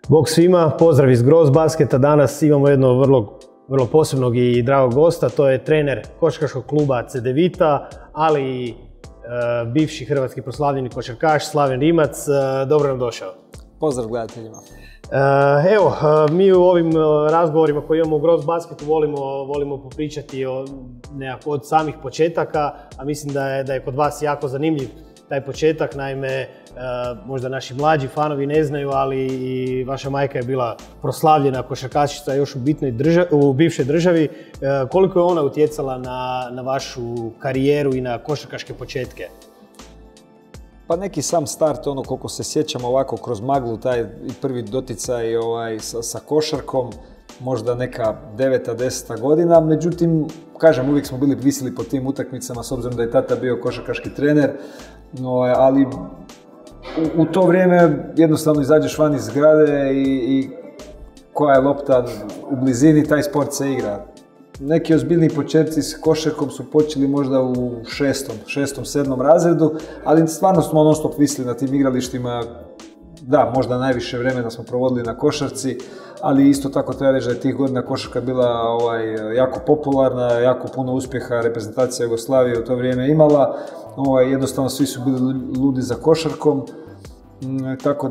Bog svima, pozdrav iz Gross Basketa. Danas imamo jednog vrlo posebnog i dragog gosta, to je trener košarkaškog kluba Cedevita, ali i bivši hrvatski proslavljeni košarkaš Slaven Rimac. Dobro nam došao. Pozdrav gledateljima. Evo, mi u ovim razgovorima koje imamo u Gross Basketu volimo popričati od samih početaka, a mislim da je kod vas jako zanimljiv taj početak. Naime, možda naši mlađi fanovi ne znaju, ali i vaša majka je bila proslavljena košarkašica još u bivšoj državi. Koliko je ona utjecala na vašu karijeru i na košarkaške početke? Pa neki sam start, koliko se sjećam ovako kroz maglu, taj prvi doticaj sa košarkom, možda neka 9. 10. godina. Međutim, kažem, uvijek smo bili visili po tim utakmicama s obzirom da je tata bio košarkaški trener, ali u to vrijeme jednostavno izađeš van iz zgrade i koja je lopta u blizini, taj sport se igra. Neki ozbiljni početci s košarkom su počeli možda u 6., 7. razredu, ali stvarno smo non stop visili na tim igralištima. Da, možda najviše vremena smo provodili na košarci, ali isto tako treba reći da je tih godina košarka bila jako popularna, jako puno uspjeha reprezentacija Jugoslavije u to vrijeme imala. Jednostavno svi su bili ludi za košarkom, tako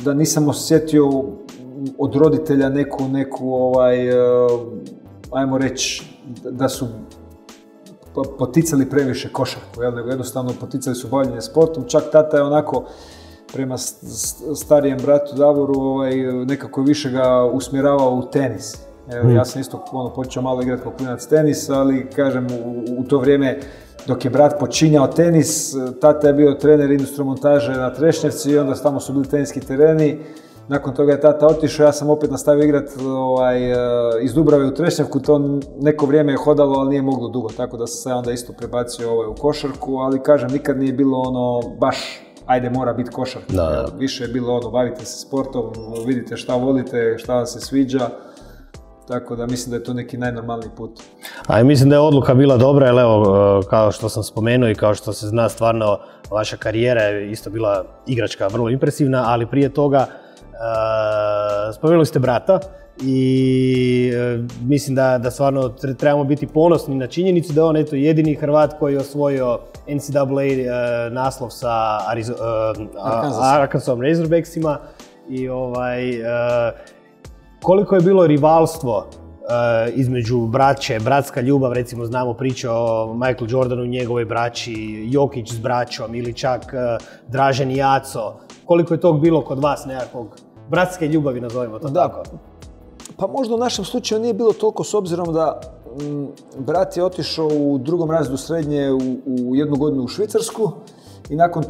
da nisam osjetio od roditelja neku ajmo reći da su poticali previše košarku, nego jednostavno poticali su bavljenje sportom. Čak tata je onako prema starijem bratu Davoru nekako više ga usmjeravao u tenis. Ja sam isto počeo malo igrati kao klinac tenis, ali kažem u to vrijeme dok je brat počinjao tenis, tata je bio trener instrumontaže na Trešnjevci i onda tamo su bili teniski tereni. Nakon toga je tata otišao, ja sam opet nastavio igrati iz Dubrave u Trešnjevku, to neko vrijeme je hodalo, ali nije moglo dugo, tako da sam se onda isto prebacio u košarku, ali kažem, nikad nije bilo baš ajde mora biti košarka. Više je bilo bavite se sportom, vidite šta volite, šta vam se sviđa. Tako da mislim da je to neki najnormalniji put. A mislim da je odluka bila dobra, jer evo, kao što sam spomenuo i kao što se zna, stvarno vaša karijera je isto bila igračka vrlo impresivna, ali prije toga spomenuli ste brata i mislim da stvarno trebamo biti ponosni na činjenicu da je on jedini Hrvat koji je osvojio NCAA naslov sa Arkansasom Razorbacksima i koliko je bilo rivalstvo između braće, bratska ljubav, recimo znamo priče o Michael Jordanu i njegovoj braći, Jokić s braćom ili čak Dražen i Aco. Koliko je tog bilo kod vas nekakvog bratske ljubavi, nazovimo to tako? Pa možda u našem slučaju nije bilo toliko s obzirom da brat je otišao u 2. razredu srednje u 1 godinu u Švicarsku i nakon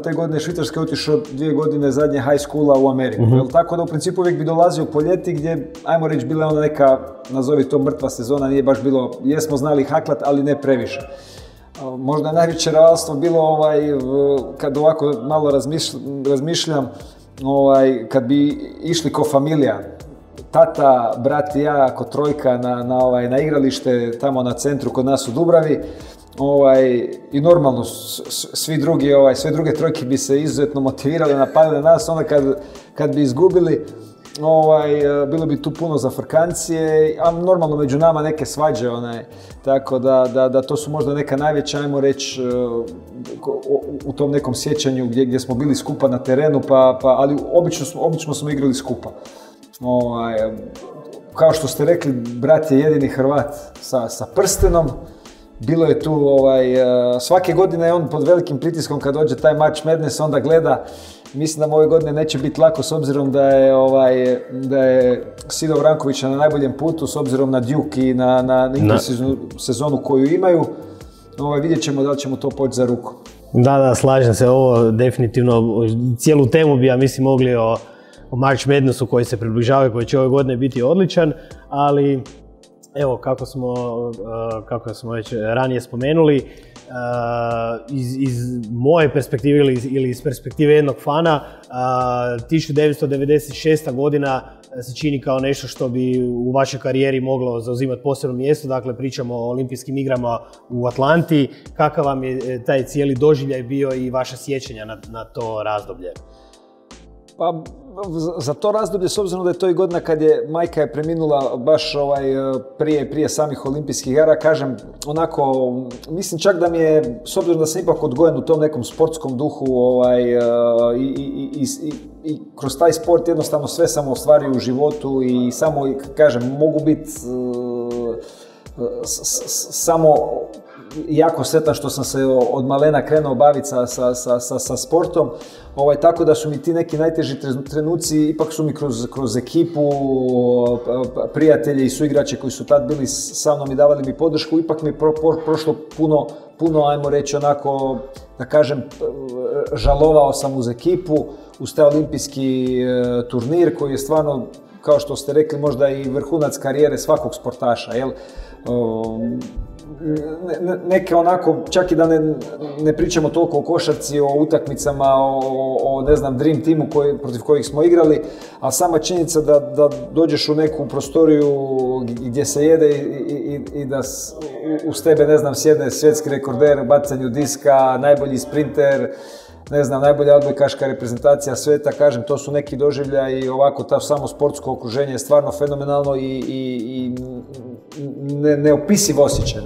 te godine Švicarske je otišao 2 godine zadnje high schoola u Ameriku. Tako da u principu uvijek bi dolazio po ljeti gdje, ajmo reći, bila je ona neka, nazovi to mrtva sezona, nije baš bilo, jesmo znali haklat, ali ne previše. Možda najveće rivalstvo bilo kad ovako malo razmišljam, kad bi išli ko familija, tata, brat i ja, ko trojka na igralište tamo na centru kod nas u Dubravi, i normalno sve druge trojke bi se izuzetno motivirali, napadali na nas, onda kad bi izgubili, bilo bi tu puno zafrkancije, a normalno među nama neke svađe, tako da to su možda neka najveća, ajmo reći, u tom nekom sjećanju gdje smo bili skupa na terenu, ali obično smo igrali skupa. Kao što ste rekli, brat je jedini Hrvat sa prstenom. Bilo je tu, svake godine je on pod velikim pritiskom kad dođe taj March Madness, onda gleda. Mislim da ove godine neće biti lako s obzirom da je Sido Vranković na najboljem putu, s obzirom na Duke i na sezonu koju imaju. Vidjet ćemo da li ćemo to poći za ruku. Da, slažem se, ovo definitivno, cijelu temu bi, ja mislim, mogli o March Madnessu koji se približavaju, koji će ove godine biti odličan, ali evo, kako smo već ranije spomenuli, iz moje perspektive ili iz perspektive jednog fana, 1996. godina se čini kao nešto što bi u vašoj karijeri moglo zauzimati posebno mjesto. Dakle, pričamo o olimpijskim igrama u Atlanti. Kakav vam je taj cijeli doživljaj bio i vaše sjećanja na to razdoblje? Pa, za to razdoblje, s obzirom da je to i godina kad je majka je preminula baš prije samih olimpijskih igara, kažem, onako, mislim čak da mi je, s obzirom da sam ipak odgojen u tom nekom sportskom duhu i kroz taj sport jednostavno sve sam ostvario u životu i samo, kažem, mogu biti samo jako sretan što sam se od malena krenuo baviti sa sportom, tako da su mi ti neki najteži trenuci, ipak su mi kroz ekipu, prijatelji i suigrače koji su tad bili sa mnom i davali mi podršku, ipak mi je prošlo puno, ajmo reći onako, da kažem, žalovao sam uz ekipu, uz taj olimpijski turnir koji je stvarno, kao što ste rekli, možda i vrhunac karijere svakog sportaša, jel? Neke onako, čak i da ne pričamo toliko o košarci, o utakmicama, o ne znam, Dream Teamu protiv kojih smo igrali, a sama činjenica da dođeš u neku prostoriju gdje se jede i da uz tebe, ne znam, sjedne svjetski rekorder u bacanju diska, najbolji sprinter, ne znam, najbolja odbojkaška reprezentacija svijeta, kažem, to su neki doživljaji i ovako, to samo sportsko okruženje je stvarno fenomenalno i neopisiv osjećaj,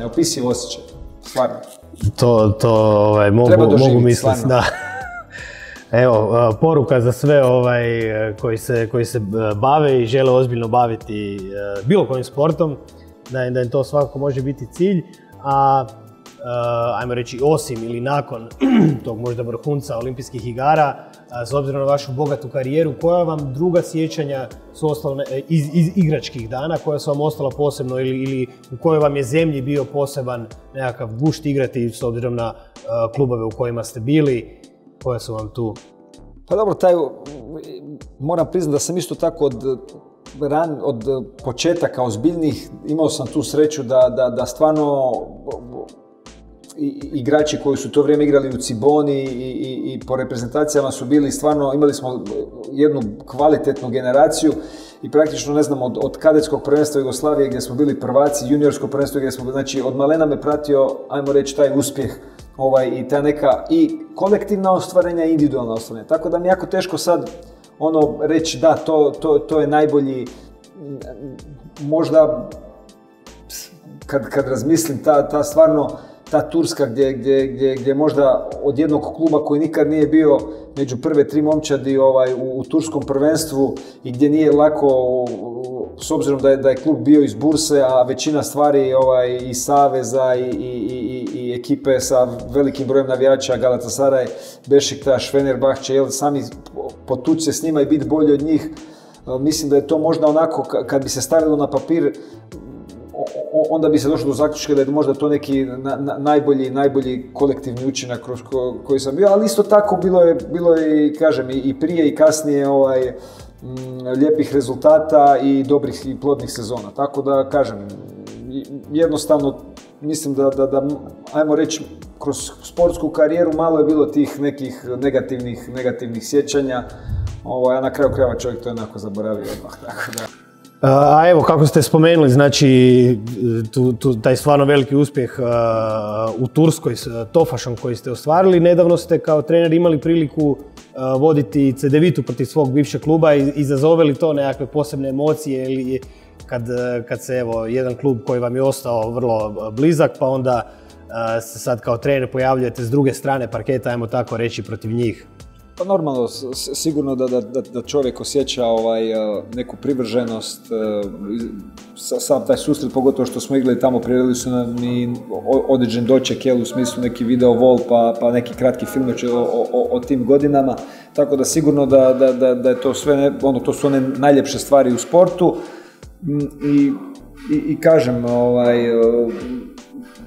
stvarno. To mogu misliti, da. Evo, poruka za sve koji se bave i žele ozbiljno baviti bilo kojim sportom, da im to svakako može biti cilj, a ajmo reći osim ili nakon tog možda vrhunca olimpijskih igara, s obzirom na vašu bogatu karijeru, koja vam druga sjećanja su ostala iz igračkih dana, koja su vam ostala posebno ili u kojoj vam je zemlji bio poseban nekakav gušt igrati s obzirom na klubove u kojima ste bili, koja su vam tu? Pa dobro, moram priznati da sam isto tako od početaka ozbiljnih imao sam tu sreću da stvarno igrači koji su to vrijeme igrali u Ciboni i po reprezentacijama su bili stvarno, imali smo jednu kvalitetnu generaciju i praktično, ne znam, od kadetskog prvenstva Jugoslavije gdje smo bili prvaci, juniorsko prvenstvo gdje smo, znači od malena me pratio, ajmo reći, taj uspjeh i ta neka i kolektivna ostvarenja i individualna ostvarenja. Tako da mi je jako teško sad reći da, to je najbolji, možda kad razmislim ta stvarno, ta Turska gdje možda od jednog kluba koji nikad nije bio među prve 3 momčadi u turskom prvenstvu i gdje nije lako, s obzirom da je klub bio iz Burse, a većina stvari i saveza i ekipe sa velikim brojem navijača, Galatasaray, Beşiktaş, Fenerbahçe, sami potući se s njima i biti bolji od njih. Mislim da je to možda onako, kad bi se stavilo na papir, onda bi se došlo do zaključka da je možda to neki najbolji kolektivni učinak kroz koji sam bio, ali isto tako bilo je, kažem, i prije i kasnije lijepih rezultata i dobrih i plodnih sezona. Tako da, kažem, jednostavno mislim da ajmo reći, kroz sportsku karijeru malo je bilo tih nekih negativnih sjećanja, a na kraju krajeva čovjek to je onako zaboravio odmah, tako da. A evo, kako ste spomenuli, znači, taj stvarno veliki uspjeh u Turskoj s Tofašom koji ste ostvarili, nedavno ste kao trener imali priliku voditi Cedevitu protiv svog bivšeg kluba, izazove li to nekakve posebne emocije ili kad se evo jedan klub koji vam je ostao vrlo blizak, pa onda se sad kao trener pojavljujete s druge strane parketa, ajmo tako reći, protiv njih? Pa normalno, sigurno da čovjek osjeća neku privrženost, sam taj susret, pogotovo što smo igrali tamo, priredili su nam i određen doček, u smislu neki video vol, pa neki kratki film o tim godinama, tako da sigurno da je to sve, to su one najljepše stvari u sportu i kažem,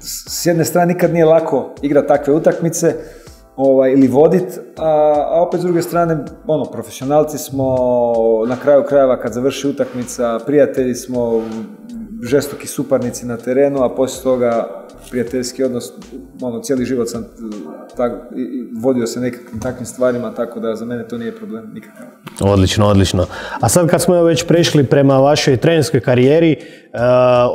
s jedne strane nikad nije lako igrati takve utakmice, ili vodit, a opet s druge strane, profesionalci smo, na kraju krajeva kad završi utakmica, prijatelji smo, žestoki suparnici na terenu, a poslije toga prijateljski odnos, cijeli život sam vodio se nekakvim takvim stvarima, tako da za mene to nije problem nikakav. Odlično. A sad kad smo već prešli prema vašoj trenerskoj karijeri,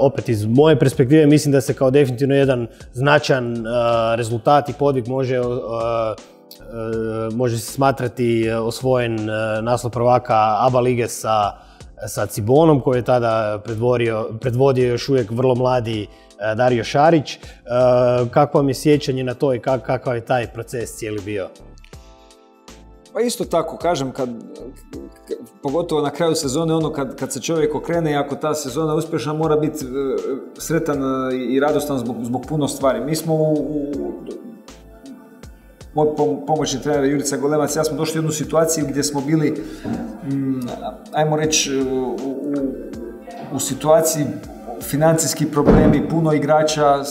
opet iz moje perspektive mislim da se kao definitivno jedan značajan rezultat i podvig može može se smatrati osvojen naslov prvaka ABA lige sa Cibonom, koji je tada predvodio još uvijek vrlo mladi Dario Šarić. Kako vam je sjećanje na to i kakav je taj proces cijeli bio? Pa isto tako, kažem, pogotovo na kraju sezone, kad se čovjek okrene i ako ta sezona uspješna, mora biti sretan i radostan zbog puno stvari. Mi smo moj pomoćni trener Jurica Golemac, ja smo došli u jednu situaciju gdje smo bili, ajmo reći, u situaciji financijski problemi, puno igrača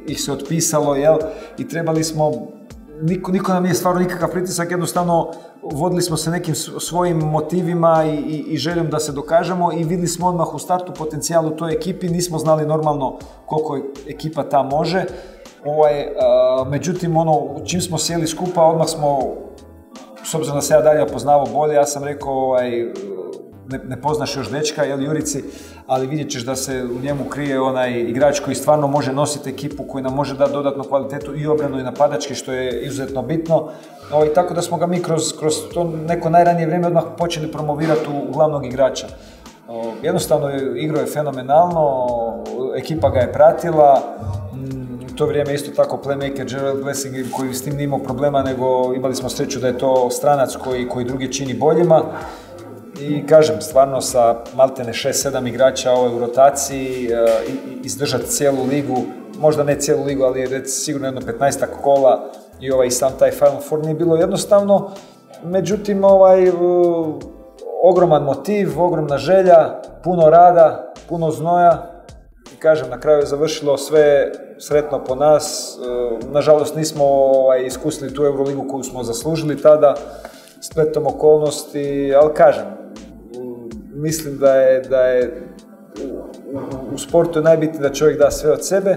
ih se otpisalo, i trebali smo, niko nam nije stvarno nikakav pritisak, jednostavno vodili smo se nekim svojim motivima i željom da se dokažemo i vidjeli smo odmah u startu potencijal u toj ekipi, nismo znali normalno koliko ekipa ta može. Međutim, čim smo sjeli skupa, odmah smo, s obzirom da se ja Darija poznavao bolje, ja sam rekao, ne poznaš još dečka, Jurici, ali vidjet ćeš da se u njemu krije onaj igrač koji stvarno može nositi ekipu, koji nam može dati dodatnu kvalitetu i obranu i napadački, što je izuzetno bitno. I tako da smo ga mi kroz to neko najranije vrijeme odmah počeli promovirati u glavnog igrača. Jednostavno, igrao je fenomenalno, ekipa ga je pratila. U to vrijeme isto tako playmaker Gerald Blessing, koji s tim nije imao problema, nego imali smo sreću da je to stranac koji drugi čini boljima. I kažem, stvarno sa maltene 6-7 igrača u rotaciji izdržati cijelu ligu, možda ne cijelu ligu, ali sigurno jedno 15 kola i sam taj Final Four nije bilo jednostavno. Međutim, ogroman motiv, ogromna želja, puno rada, puno znoja. I kažem, na kraju je završilo sve sretno po nas. Nažalost, nismo iskusili tu Euroligu koju smo zaslužili tada, spletom okolnosti, ali kažem, mislim da je u sportu je najbitnije da čovjek da sve od sebe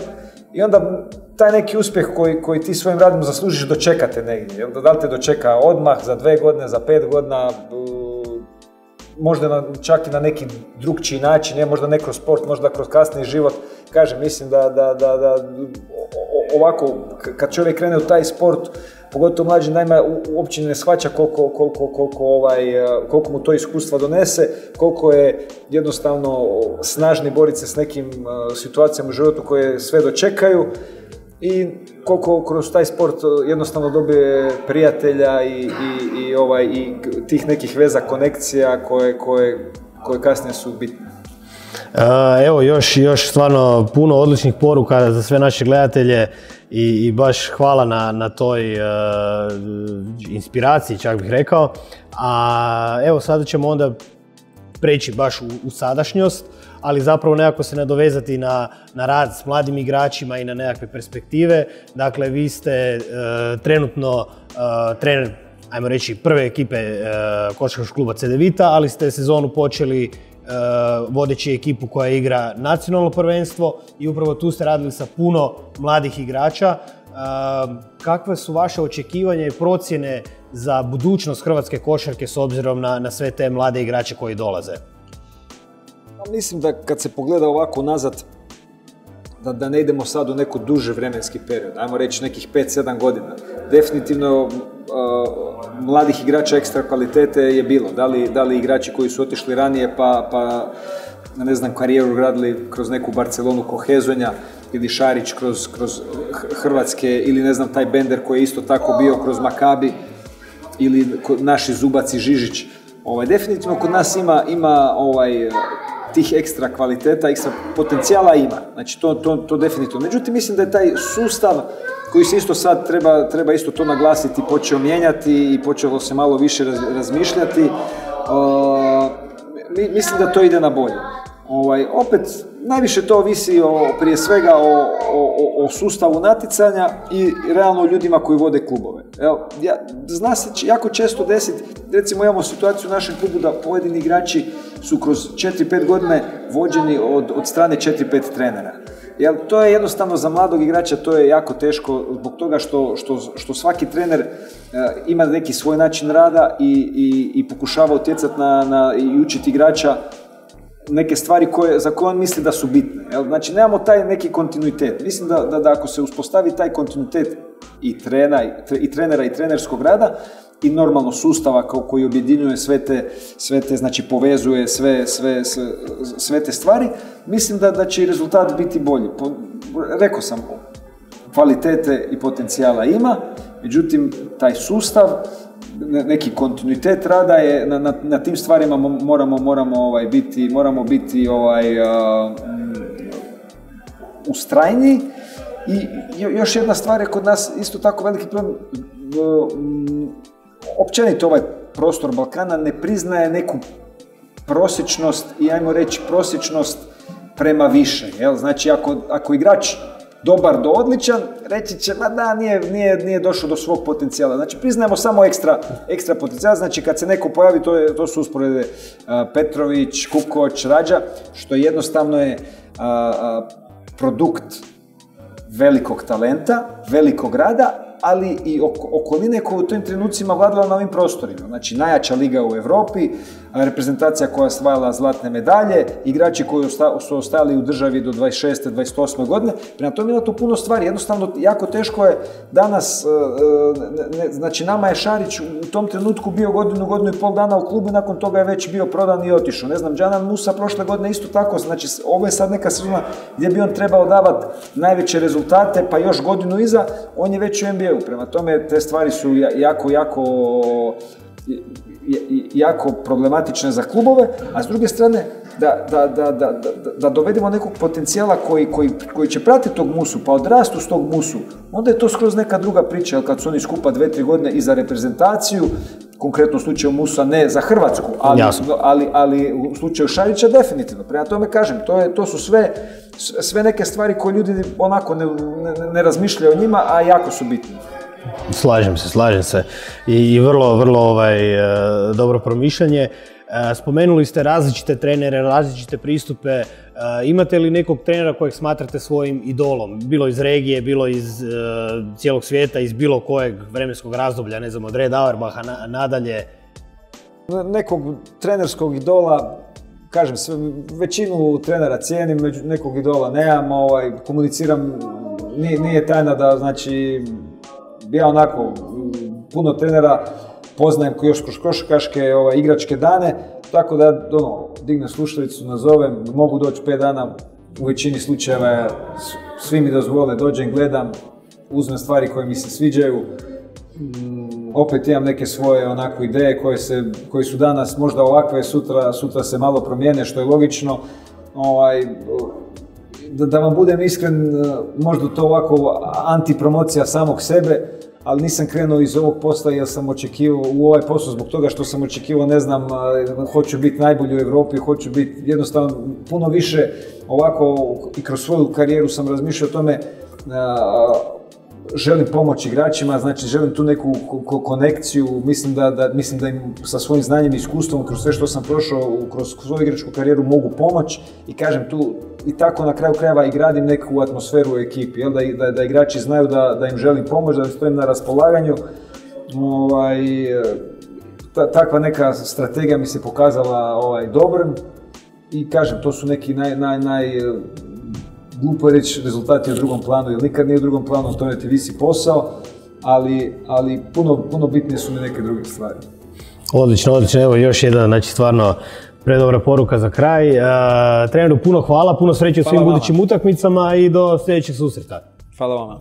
i onda taj neki uspjeh koji ti svojim radom zaslužiš dočekate negdje. Da li te dočeka odmah, za 2 godine, za 5 godina, možda čak i na neki drugčiji način, možda ne kroz sport, možda kroz kasniji život. Kažem, mislim da ovako, kad čovjek krene u taj sport, pogotovo mlađi, naime, uopće ne shvaća koliko mu to iskustva donese, koliko je jednostavno snažni boriti se s nekim situacijama u životu koje sve dočekaju i koliko kroz taj sport jednostavno dobije prijatelja i tih nekih veza, konekcija koje kasnije su bitne. Evo, još stvarno puno odličnih poruka za sve naše gledatelje i baš hvala na toj inspiraciji, čak bih rekao. A evo, sada ćemo onda preći baš u sadašnjost, ali zapravo nekako se nadovezati na rad s mladim igračima i na nekakve perspektive. Dakle, vi ste trenutno trener, ajmo reći, prve ekipe košarkaškog kluba Cedevita, ali ste sezonu počeli vodeći ekipu koja igra nacionalno prvenstvo i upravo tu ste radili sa puno mladih igrača. Kakve su vaše očekivanja i procjene za budućnost hrvatske košarke s obzirom na sve te mlade igrače koji dolaze? Mislim da kad se pogleda ovako nazad, da ne idemo sad u neko duže vremenski period, ajmo reći nekih 5-7 godina. Definitivno mladih igrača ekstra kvalitete je bilo. Da li igrači koji su otišli ranije pa ne znam, karijeru gradili kroz neku Barcelonu ko Hezonja ili Šarić kroz Hrvatske ili ne znam taj Bender koji je isto tako bio kroz Makabi ili naši Zubac i Žižić. Definitivno kod nas ima tih ekstra kvaliteta, ekstra potencijala ima. Znači to definitivno. Međutim, mislim da je taj sustav koji se isto sad treba isto to naglasiti, počeo mijenjati i počelo se malo više razmišljati. Mislim da to ide na bolje. Opet, najviše to ovisi prije svega o sustavu natjecanja i realno ljudima koji vode klubove. Zna se jako često desiti, recimo imamo situaciju u našem klubu da pojedini igrači su kroz 4-5 godine vođeni od strane 4-5 trenera. To je jednostavno za mladog igrača, to je jako teško zbog toga što svaki trener ima neki svoj način rada i pokušava utjecati i učiti igrača neke stvari za koje on misli da su bitne. Znači, nemamo taj neki kontinuitet. Mislim da ako se uspostavi taj kontinuitet i trenera i trenerskog rada i normalno sustava koji objedinjuje sve te, znači povezuje sve te stvari, mislim da će i rezultat biti bolji. Rekao sam, kvalitete i potencijala ima, međutim, taj sustav, neki kontinuitet rada je, na tim stvarima moramo biti ustrajniji. I još jedna stvar je kod nas isto tako veliki problem, općenito ovaj prostor Balkana ne priznaje neku prosječnost i ajmo reći prosječnost prema više. Jel? Znači ako igrač dobar do odličan, reći će, ma da, nije došao do svog potencijala. Znači, priznajemo samo ekstra potencijal. Znači, kad se neko pojavi, to su usporede Petrović, Kukoč, Rađa, što jednostavno je produkt velikog talenta, velikog rada, ali i okoline koja u tim trenucima vladala na ovim prostorima. Znači, najjača liga u Europi, reprezentacija koja je osvajala zlatne medalje, igrači koji su ostali u državi do 26. 28. godine. Prema tome ima tu puno stvari. Jednostavno, jako teško je danas, znači nama je Šarić u tom trenutku bio godinu i pol dana u klubu i nakon toga je već bio prodan i otišao. Ne znam, Džanan Musa prošle godine isto tako, znači ovo je sad neka sezona gdje bi on trebao davati najveće rezultate, pa još godinu iza, on je već u NBA-u. Prema tome, te stvari su jako problematične za klubove, a s druge strane da dovedemo nekog potencijala koji će pratiti tog Musu, pa odrastu s tog Musu, onda je to skroz neka druga priča, jer kad su oni skupa 2-3 godine i za reprezentaciju, konkretno u slučaju Musa ne za Hrvatsku, ali u slučaju Šarića definitivno. Prema tome kažem, to su sve neke stvari koje ljudi onako ne razmišljaju o njima, a jako su bitne. Slažem se. I vrlo dobro promišljanje. Spomenuli ste različite trenere, različite pristupe. Imate li nekog trenera kojeg smatrate svojim idolom? Bilo iz regije, bilo iz cijelog svijeta, iz bilo kojeg vremenskog razdoblja, ne znam, od Red Auerbacha nadalje? Nekog trenerskog idola, kažem, većinu trenera cijenim, nekog idola nemam, komuniciram, nije tajna da, znači, ja onako puno trenera poznajem još kroz košarkaške igračke dane, tako da dignem slušalicu, nazovem, mogu doći 5 dana, u većini slučajeva svi mi dozvole, dođem, gledam, uzmem stvari koje mi se sviđaju, opet imam neke svoje onako ideje koje su danas možda ovakve, sutra se malo promijene, što je logično. Da vam budem iskren, možda to ovako antipromocija samog sebe, ali nisam krenuo iz ovog posla jer sam očekivao u ovaj posao zbog toga što sam očekivao, ne znam, hoću biti najbolji u Europi, hoću biti jednostavno puno više ovako i kroz svoju karijeru sam razmišljao o tome, želim pomoći igračima, znači želim tu neku konekciju, mislim da im sa svojim znanjem i iskustvom kroz sve što sam prošao, kroz svoju igračku karijeru mogu pomoći i kažem tu i tako na kraju krajeva i gradim neku atmosferu u ekipi, jel? Da igrači znaju da im želim pomoći, da stojim na raspolaganju. Takva neka strategija mi se pokazala dobrom i kažem, to su neki glupo je reći rezultati u drugom planu, jer nikad nije u drugom planu, to ne ti visi posao, ali puno bitnije su mi neke druge stvari. Odlično, evo još jedna, znači stvarno predobra poruka za kraj. Treneru puno hvala, puno sreće u svim budućim utakmicama i do sljedećeg susreta. Hvala vama.